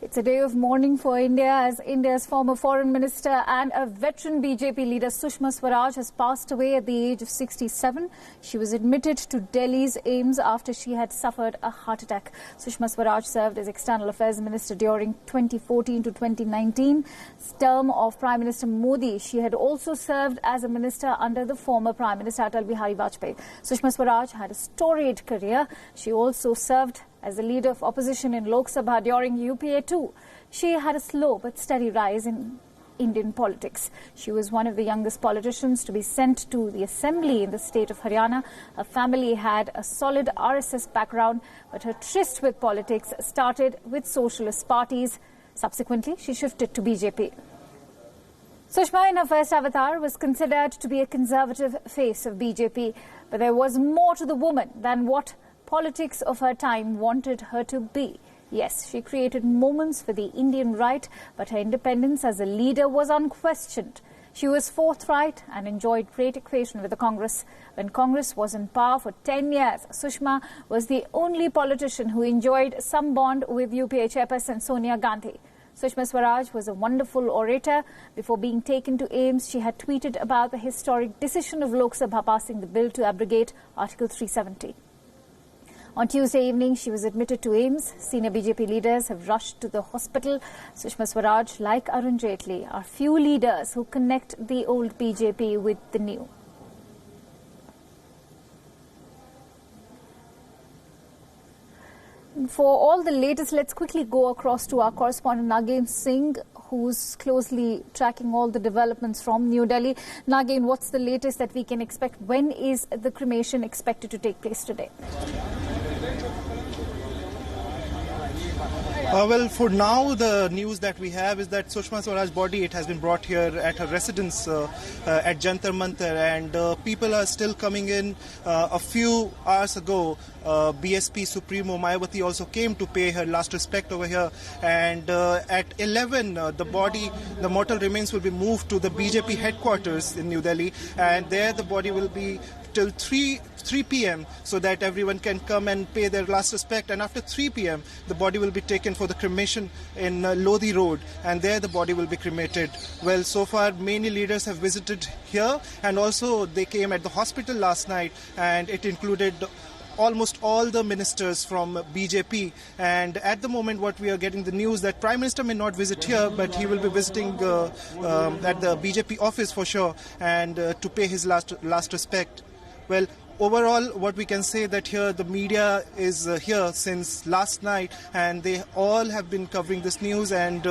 It's a day of mourning for India as India's former foreign minister and a veteran BJP leader Sushma Swaraj has passed away at the age of 67. She was admitted to Delhi's AIIMS after she had suffered a heart attack. Sushma Swaraj served as External Affairs Minister during 2014 to 2019 term of Prime Minister Modi. She had also served as a minister under the former Prime Minister Atal Bihari Vajpayee. Sushma Swaraj had a storied career. She also served as the leader of opposition in Lok Sabha during UPA too. She had a slow but steady rise in Indian politics. She was one of the youngest politicians to be sent to the assembly in the state of Haryana. Her family had a solid RSS background, but her tryst with politics started with socialist parties. Subsequently, she shifted to BJP. Sushma in her first avatar was considered to be a conservative face of BJP, but there was more to the woman than what politics of her time wanted her to be. Yes, she created moments for the Indian right, but her independence as a leader was unquestioned. She was forthright and enjoyed great equation with the Congress. When Congress was in power for 10 years, Sushma was the only politician who enjoyed some bond with UPA chairperson Sonia Gandhi. Sushma Swaraj was a wonderful orator. Before being taken to AIIMS, she had tweeted about the historic decision of Lok Sabha passing the bill to abrogate Article 370. On Tuesday evening, she was admitted to AIIMS. Senior BJP leaders have rushed to the hospital. Sushma Swaraj, like Arun Jaitley, are few leaders who connect the old BJP with the new. For all the latest, let's quickly go across to our correspondent Nagin Singh, who's closely tracking all the developments from New Delhi. Nagin, what's the latest that we can expect? When is the cremation expected to take place today? Well, for now, the news that we have is that Sushma Swaraj's body, it has been brought here at her residence at Jantar Mantar, and people are still coming in. A few hours ago, BSP Supremo Mayawati also came to pay her last respect over here, and at 11, the mortal remains will be moved to the BJP headquarters in New Delhi, and there the body will be till 3 p.m. so that everyone can come and pay their last respect. And after 3 p.m. the body will be taken for the cremation in Lodi Road, and there the body will be cremated. Well, so far many leaders have visited here, and also they came at the hospital last night, and it included almost all the ministers from BJP. And at the moment what we are getting the news that Prime Minister may not visit here, but he will be visiting at the BJP office for sure, and to pay his last respect. Well, overall, what we can say that here the media is here since last night, and they all have been covering this news, and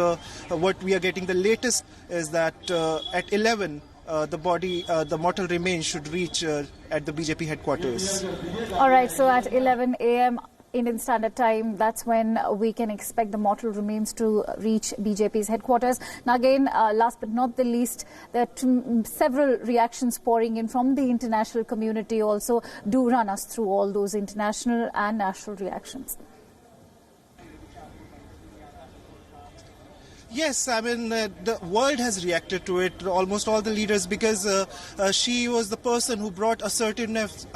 what we are getting the latest is that at 11 the mortal remains should reach at the BJP headquarters. All right, so at 11 a.m. Indian Standard Time, that's when we can expect the mortal remains to reach BJP's headquarters. Now again, last but not the least, there are several reactions pouring in from the international community also. Do run us through all those international and national reactions. Yes, I mean, the world has reacted to it, almost all the leaders, because she was the person who brought assertiveness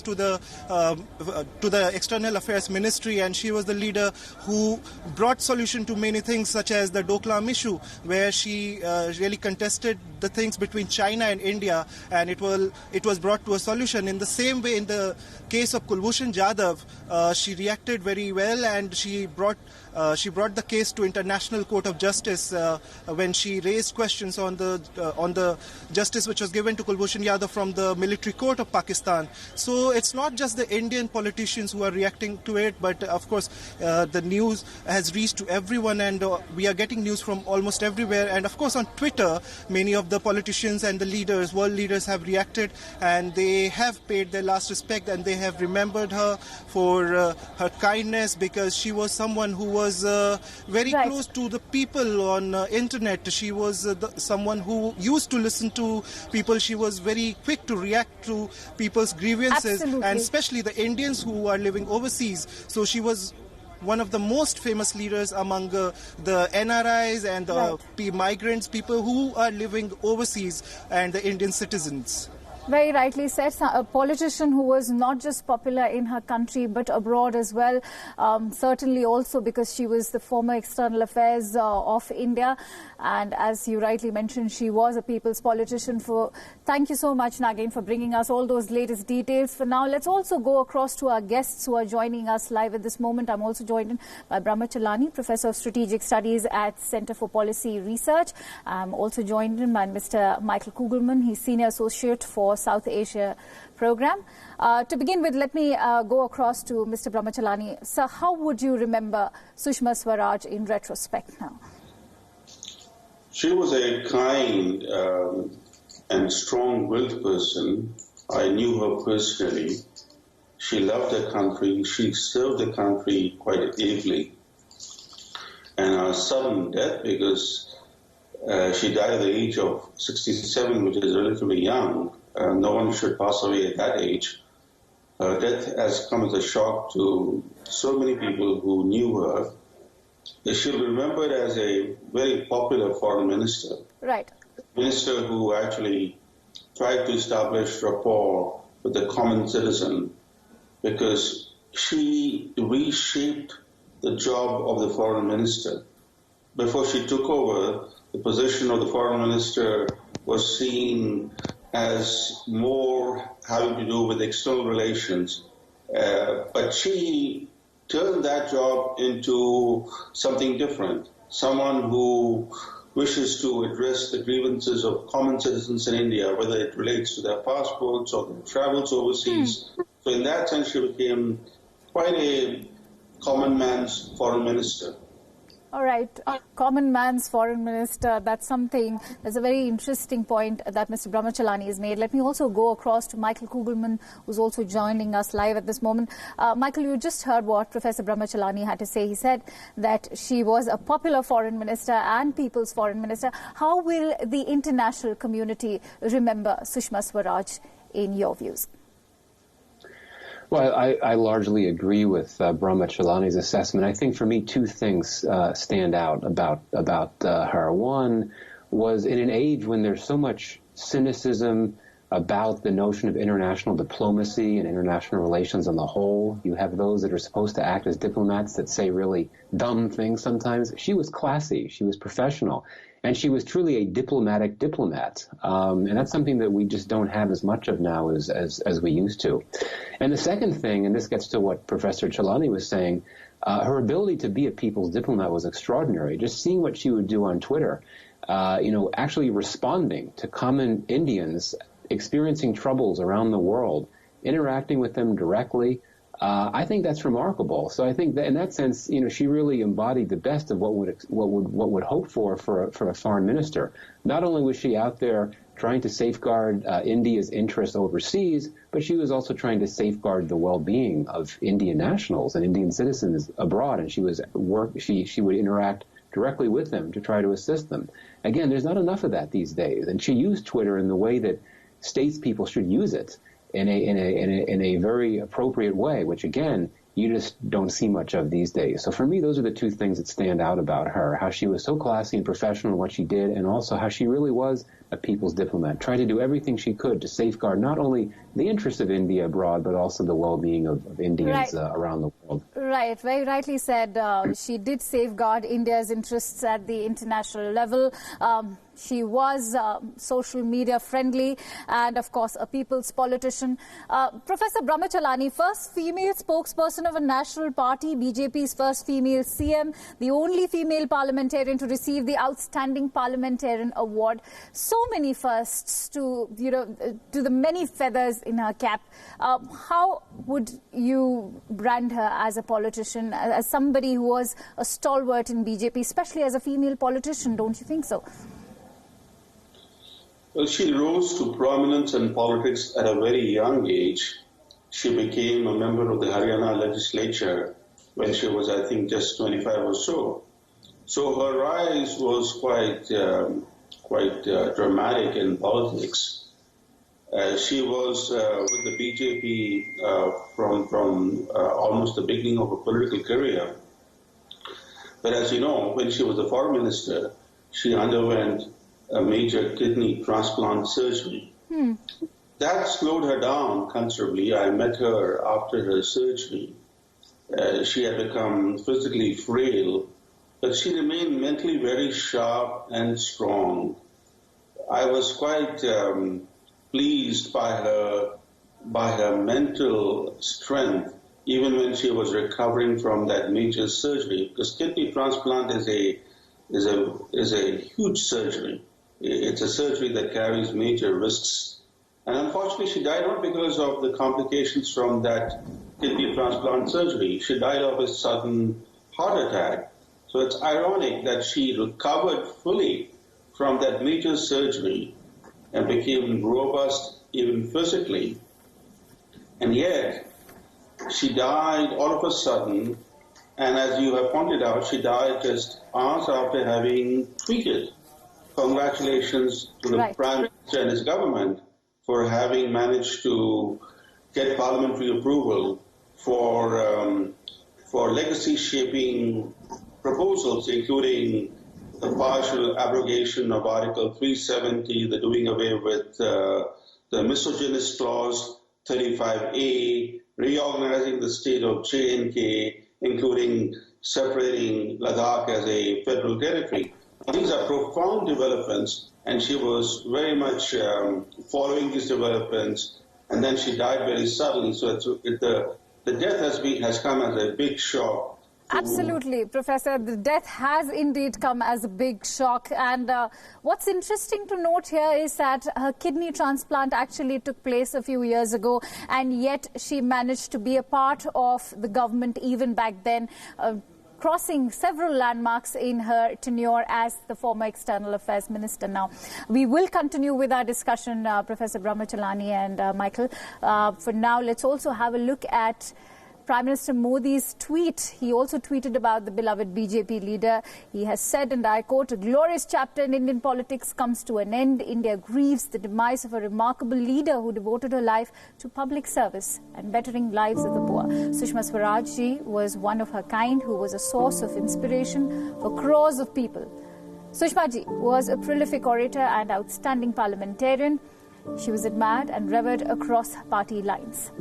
to the External Affairs Ministry, and she was the leader who brought solution to many things, such as the Doklam issue, where she really contested the things between China and India, and it was brought to a solution. In the same way, in the case of Kulbhushan Jadhav, she reacted very well, and she brought the case to International Court of Justice when she raised questions on the justice which was given to Kulbhushan Jadhav from the military court of Pakistan. So it's not just the Indian politicians who are reacting to it, but of course the news has reached to everyone, and we are getting news from almost everywhere. And of course on Twitter, many of the politicians and the leaders, world leaders, have reacted, and they have paid their last respect, and they have remembered her for her kindness, because she was someone who was very close to the people on internet. She was someone who used to listen to people. She was very quick to react to people's grievances. Absolutely. And especially the Indians who are living overseas. So she was one of the most famous leaders among the NRIs and the migrants, people who are living overseas, and the Indian citizens. Very rightly said. A politician who was not just popular in her country but abroad as well. Certainly also because she was the former External Affairs of India. And as you rightly mentioned, she was a people's politician. Thank you so much, Nagin, for bringing us all those latest details. For now, let's also go across to our guests who are joining us live at this moment. I'm also joined in by Brahma Chalani, Professor of Strategic Studies at Center for Policy Research. I'm also joined in by Mr. Michael Kugelman. He's Senior Associate for South Asia Program. To begin with, let me go across to Mr. Brahma Chalani. Sir, how would you remember Sushma Swaraj in retrospect now? She was a kind and strong-willed person. I knew her personally. She loved her country. She served the country quite ably. And her sudden death, because she died at the age of 67, which is relatively young. No one should pass away at that age. Her death has come as a shock to so many people who knew her. She'll be remembered as a very popular foreign minister. Right. Minister who actually tried to establish rapport with the common citizen, because she reshaped the job of the foreign minister. Before she took over, the position of the foreign minister was seen as more having to do with external relations. But she turned that job into something different. Someone who wishes to address the grievances of common citizens in India, whether it relates to their passports or their travels overseas. So in that sense, she became quite a common man's foreign minister. All right. Common man's foreign minister, that's a very interesting point that Mr. Brahma Chalani has made. Let me also go across to Michael Kugelman, who's also joining us live at this moment. Michael, you just heard what Professor Brahma Chalani had to say. He said that she was a popular foreign minister and people's foreign minister. How will the international community remember Sushma Swaraj in your views? Well, I largely agree with Brahma Chalani's assessment. I think for me, two things stand out about her. One was in an age when there's so much cynicism about the notion of international diplomacy and international relations on the whole. You have those that are supposed to act as diplomats that say really dumb things sometimes. She was classy. She was professional. And she was truly a diplomatic diplomat. And that's something that we just don't have as much of now as we used to. And the second thing, and this gets to what Professor Chalani was saying, her ability to be a people's diplomat was extraordinary. Just seeing what she would do on Twitter, actually responding to common Indians experiencing troubles around the world, interacting with them directly, I think that's remarkable. So I think that in that sense, she really embodied the best of what would hope for a foreign minister. Not only was she out there trying to safeguard India's interests overseas, but she was also trying to safeguard the well-being of Indian nationals and Indian citizens abroad. And she would interact directly with them to try to assist them. Again, there's not enough of that these days. And she used Twitter in the way that statespeople should use it, in a very appropriate way, which again, you just don't see much of these days. So for me, those are the two things that stand out about her, how she was so classy and professional in what she did, and also how she really was a people's diplomat, tried to do everything she could to safeguard not only the interests of India abroad, but also the well-being of Indians around the world. Right, very rightly said. She did safeguard India's interests at the international level. She was social media friendly and, of course, a people's politician. Professor Brahma Chalani, first female spokesperson of a national party, BJP's first female CM, the only female parliamentarian to receive the Outstanding Parliamentarian Award. So many firsts to the many feathers in her cap. How would you brand her as a politician, as somebody who was a stalwart in BJP, especially as a female politician? Don't you think so? Well, she rose to prominence in politics at a very young age. She became a member of the Haryana legislature when she was, I think, just 25 or so. So her rise was quite dramatic in politics. She was with the BJP from almost the beginning of her political career. But as you know, when she was the foreign minister, she underwent a major kidney transplant surgery. that slowed her down considerably. I met her after her surgery. She had become physically frail, but she remained mentally very sharp and strong. I was quite pleased by her mental strength, even when she was recovering from that major surgery. Because kidney transplant is a huge surgery. It's a surgery that carries major risks. And unfortunately, she died not because of the complications from that kidney transplant surgery. She died of a sudden heart attack. So it's ironic that she recovered fully from that major surgery and became robust even physically. And yet, she died all of a sudden, and as you have pointed out, she died just hours after having tweeted. Congratulations to the Prime Minister and his government for having managed to get parliamentary approval for legacy-shaping proposals, including the partial abrogation of Article 370, the doing away with the misogynist clause 35A, reorganizing the state of J&K, including separating Ladakh as a federal territory. These are profound developments, and she was very much following these developments, and then she died very suddenly. So the death has come as a big shock. Absolutely, Professor. The death has indeed come as a big shock. And what's interesting to note here is that her kidney transplant actually took place a few years ago, and yet she managed to be a part of the government even back then, crossing several landmarks in her tenure as the former External Affairs Minister. Now, we will continue with our discussion, Professor Brahmachalani and Michael. For now, let's also have a look at Prime Minister Modi's tweet. He also tweeted about the beloved BJP leader. He has said, and I quote, "A glorious chapter in Indian politics comes to an end. India grieves the demise of a remarkable leader who devoted her life to public service and bettering lives of the poor." Sushma Swaraj ji was one of her kind who was a source of inspiration for crores of people. Sushma ji was a prolific orator and outstanding parliamentarian. She was admired and revered across party lines.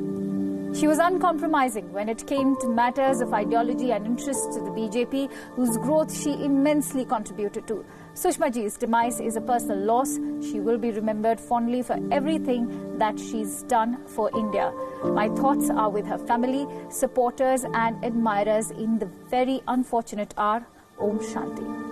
She was uncompromising when it came to matters of ideology and interest to the BJP, whose growth she immensely contributed to. Sushma ji's demise is a personal loss. She will be remembered fondly for everything that she's done for India. My thoughts are with her family, supporters and admirers in the very unfortunate hour. Om Shanti.